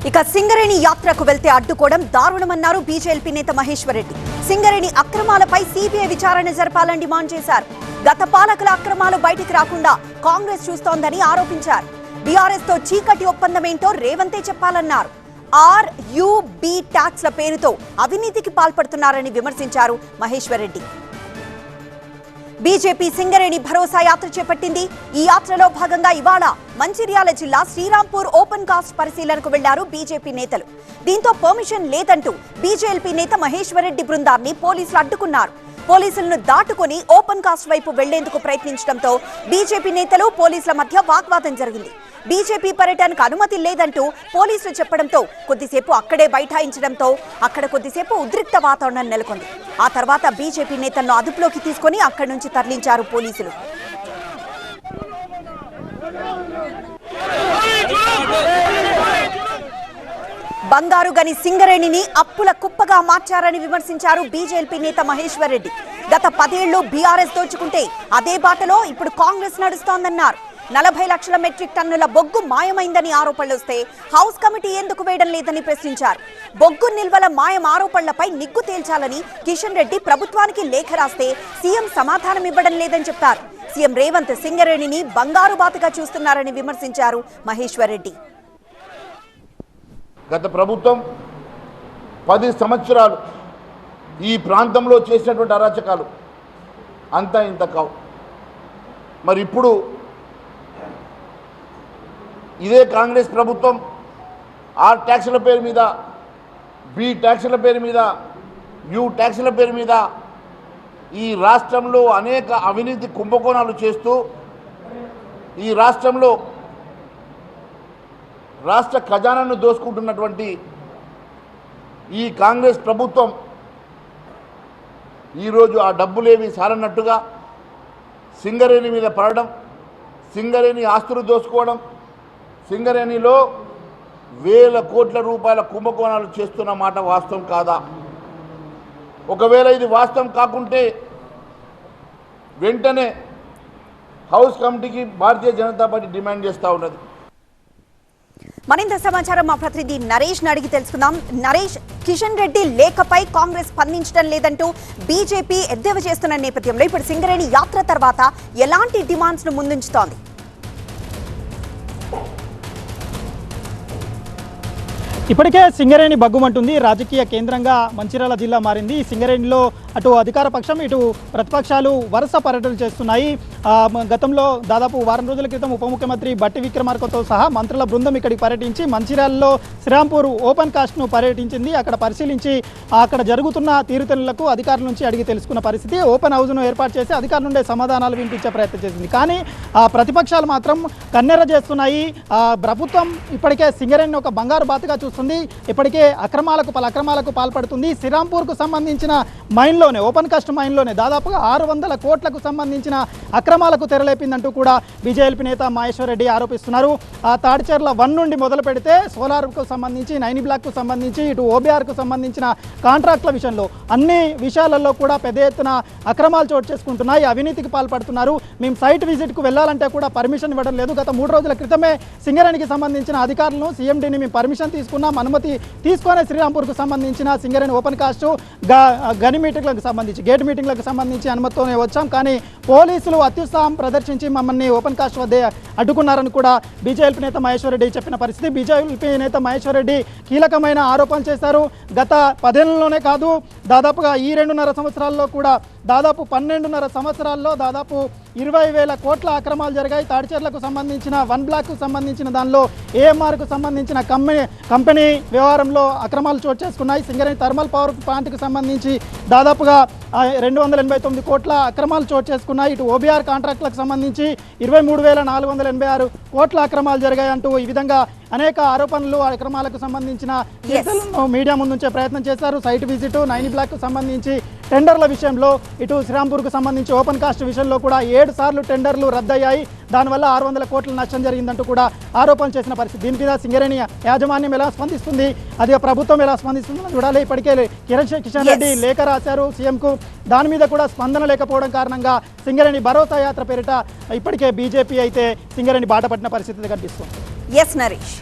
ఇక సింగరేణి యాత్రకు వెళ్తే అడ్డుకోవడం దారుణమన్నారు బీజేపీ నేత మహేశ్వర్ రెడ్డి. సింగరేణి అక్రమాలపై సిబిఐ విచారణ జరపాలని డిమాండ్ చేశారు. గత పాలకుల అక్రమాలు బయటికి రాకుండా కాంగ్రెస్ చూస్తోందని ఆరోపించారు. బీఆర్ఎస్ తో చీకటి ఒప్పందం ఏంటో రేవంతే చెప్పాలన్నారు. ఆర్యుబి ట్యాక్స్ల పేరుతో అవినీతికి పాల్పడుతున్నారని విమర్శించారు మహేశ్వర్ రెడ్డి. బీజేపీ సింగరేణి భరోసా యాత్ర చేపట్టింది. ఈ యాత్రలో భాగంగా ఇవాళ మంచిర్యాల జిల్లా శ్రీరాంపూర్ ఓపెన్ కాస్ట్ పరిశీలనకు వెళ్లారు బీజేపీ నేతలు. దీంతో పర్మిషన్ లేదంటూ బీజేపీ నేత మహేశ్వర్ రెడ్డి బృందాన్ని పోలీసులు అడ్డుకున్నారు. పోలీసులను దాటుకుని ఓపెన్ కాస్ట్ వైపు వెళ్లేందుకు ప్రయత్నించడంతో బీజేపీ నేతలు పోలీసుల మధ్య వాగ్వాదం జరిగింది. బీజేపీ పర్యటనకు అనుమతి లేదంటూ పోలీసులు చెప్పడంతో కొద్దిసేపు అక్కడే బైఠాయించడంతో అక్కడ కొద్దిసేపు ఉద్రిక్త వాతావరణం నెలకొంది. ఆ తర్వాత బీజేపీ నేతలను అదుపులోకి తీసుకుని అక్కడి నుంచి తరలించారు పోలీసులు. బంగారు గని సింగరేణిని అప్పుల కుప్పగా మార్చారని విమర్శించారు బీజేపీ నేత మహేశ్వర్ రెడ్డి. గత 10 ఏళ్లు బీఆర్ఎస్ దోచుకుంటే అదే బాటలో ఇప్పుడు కాంగ్రెస్ నడుస్తోందన్నారు. 40 లక్షల మెట్రిక్ టన్నుల బొగ్గు మాయమైందని ఆరోపణలు వస్తే హౌస్ కమిటీ ఎందుకు వేయడం లేదని ప్రశ్నించారు. బొగ్గు నిల్వల మాయం ఆరోపణలపై నిగ్గు తేల్చాలని కిషన్ రెడ్డి ప్రభుత్వానికి లేఖ రాస్తే సీఎం సమాధానం ఇవ్వడం లేదని చెప్పారు. సీఎం రేవంత్ సింగరేణిని బంగారు బాతుగా చూస్తున్నారని విమర్శించారు మహేశ్వర్ రెడ్డి. గత ప్రభుత్వం 10 సంవత్సరాలు ఈ ప్రాంతంలో చేసినటువంటి అరాచకాలు అంతా ఇంత కావు. మరి ఇప్పుడు ఇదే కాంగ్రెస్ ప్రభుత్వం ఆర్ ట్యాక్సుల పేరు మీద, బి ట్యాక్సుల పేరు మీద, యు ట్యాక్సుల పేరు మీద ఈ రాష్ట్రంలో అనేక అవినీతి కుంభకోణాలు చేస్తూ ఈ రాష్ట్రంలో రాష్ట్ర ఖజానాను దోసుకుంటున్నటువంటి ఈ కాంగ్రెస్ ప్రభుత్వం ఈరోజు ఆ డబ్బులేవి సారన్నట్టుగా సింగరేణి మీద పడడం, సింగరేణి ఆస్తులు దోసుకోవడం, సింగరేణిలో వేల కోట్ల రూపాయల కుంభకోణాలు చేస్తున్న మాట వాస్తవం కాదా? ఒకవేళ ఇది వాస్తవం కాకుంటే వెంటనే హౌస్ కమిటీకి భారతీయ జనతా పార్టీ డిమాండ్ చేస్తూ ఉన్నది. మరింత సమాచారం మా ప్రతినిధి నరేష్ అడిగి తెలుసుకుందాం. నరేష్, కిషన్ రెడ్డి లేఖపై కాంగ్రెస్ స్పందించడం లేదంటూ బీజేపీ ఎద్దేవా చేస్తున్న నేపథ్యంలో ఇప్పుడు సింగరేణి యాత్ర తర్వాత ఎలాంటి డిమాండ్స్ ను ముందుంచుతోంది? ఇప్పటికే సింగరేణి బగ్గుమంటుంది. రాజకీయ కేంద్రంగా మంచిర్యాల జిల్లా మారింది. సింగరేణిలో అటు అధికార పక్షం ఇటు ప్రతిపక్షాలు వరుస పర్యటనలు చేస్తున్నాయి. గతంలో దాదాపు వారం రోజుల క్రితం ఉప ముఖ్యమంత్రి బట్టి విక్రమార్కతో సహా మంత్రుల బృందం ఇక్కడికి పర్యటించి మంచిర్యాలలో శ్రీరాంపూర్ ఓపెన్ కాస్ట్ను పర్యటించింది. అక్కడ పరిశీలించి అక్కడ జరుగుతున్న తీరుతెన్నులకు అధికారుల నుంచి అడిగి తెలుసుకున్న పరిస్థితి. ఓపెన్ హౌస్ను ఏర్పాటు చేసి అధికారుల నుండే సమాధానాలు వినిపించే ప్రయత్నం చేసింది. కానీ ప్రతిపక్షాలు మాత్రం కన్నెర చేస్తున్నాయి. ప్రభుత్వం ఇప్పటికే సింగరేణిని ఒక బంగారు బాతుగా చూస్తుంది. ఇప్పటికే పలు అక్రమాలకు పాల్పడుతుంది. శ్రీరాంపూర్కు సంబంధించిన మైన్లోనే, ఓపెన్ కాస్ట్ మైన్లోనే దాదాపుగా 600 కోట్లకు సంబంధించిన అక్రమాలకు తెరలేపిందంటూ కూడా బీజేపీ నేత మహేశ్వర్ రెడ్డి ఆరోపిస్తున్నారు. తాడిచెర్ల 1 నుండి మొదలు పెడితే సోలార్కు సంబంధించి, 9 బ్లాక్కు సంబంధించి, ఇటు ఓబీఆర్కు సంబంధించిన కాంట్రాక్టుల విషయంలో అన్ని విషయాలలో కూడా పెద్ద ఎత్తున అక్రమాలు చోటు చేసుకుంటున్నాయి. అవినీతికి పాల్పడుతున్నారు. మేము సైట్ విజిట్కు వెళ్ళాలంటే కూడా పర్మిషన్ ఇవ్వడం లేదు. గత 3 రోజుల క్రితమే సింగరేణికి సంబంధించిన అధికారులను సీఎండీని మేము పర్మిషన్ తీసుకున్నాం, అనుమతి తీసుకునే శ్రీరాంపూర్కు సంబంధించిన సింగరేణి ఓపెన్ కాస్ట్ గని మీటింగ్లకు సంబంధించి, గేట్ మీటింగ్లకు సంబంధించి అనుమతితోనే వచ్చాం. కానీ పోలీసులు అత్యుత్సాహం ప్రదర్శించి మమ్మల్ని ఓపెన్ కాస్ట్ వద్దే అడ్డుకున్నారని కూడా బీజేపీ నేత మహేశ్వర్ రెడ్డి చెప్పిన పరిస్థితి. బీజేపీ నేత మహేశ్వర్ రెడ్డి కీలకమైన ఆరోపణలు చేశారు. గత 10 ఏళ్లలోనే కాదు, దాదాపుగా ఈ 2.5 సంవత్సరాల్లో కూడా దాదాపు 12.5 సంవత్సరాల్లో దాదాపు 20,000 కోట్ల అక్రమాలు జరిగాయి. తాడిచెర్లకు సంబంధించిన 1 బ్లాక్కు సంబంధించిన దానిలో ఏఎంఆర్కు సంబంధించిన కంపెనీ వ్యవహారంలో అక్రమాలు చోటు చేసుకున్నాయి. సింగరేణి థర్మల్ పవర్ ప్లాంట్కి సంబంధించి దాదాపుగా 289 కోట్ల అక్రమాలు చోటు చేసుకున్నాయి. ఇటు ఓబీఆర్ కాంట్రాక్టులకు సంబంధించి 23,486 కోట్ల అక్రమాలు జరిగాయంటూ ఈ విధంగా అనేక ఆరోపణలు, అక్రమాలకు సంబంధించిన మీడియా ముందుంచే ప్రయత్నం చేశారు. సైట్ విజిట్, 9 బ్లాక్కు సంబంధించి టెండర్ల విషయంలో, ఇటు శ్రీరాంపూర్కు సంబంధించి ఓపెన్ కాస్ట్ విషయంలో కూడా 7 సార్లు టెండర్లు రద్దయ్యాయి. దానివల్ల 600 కోట్ల నష్టం జరిగిందంటూ కూడా ఆరోపణలు చేసిన పరిస్థితి. దీని మీద సింగరేణి యాజమాన్యం ఎలా స్పందిస్తుంది, అది ప్రభుత్వం ఎలా స్పందిస్తుందో చూడాలి. ఇప్పటికే కిషన్ రెడ్డి లేఖ రాశారు సీఎంకు. దాని మీద కూడా స్పందన లేకపోవడం కారణంగా సింగరేణి భరోసా యాత్ర పేరిట ఇప్పటికే బీజేపీ అయితే సింగరేణి బాట పట్టిన పరిస్థితి కనిపిస్తుంది. ఎస్ నరేష్.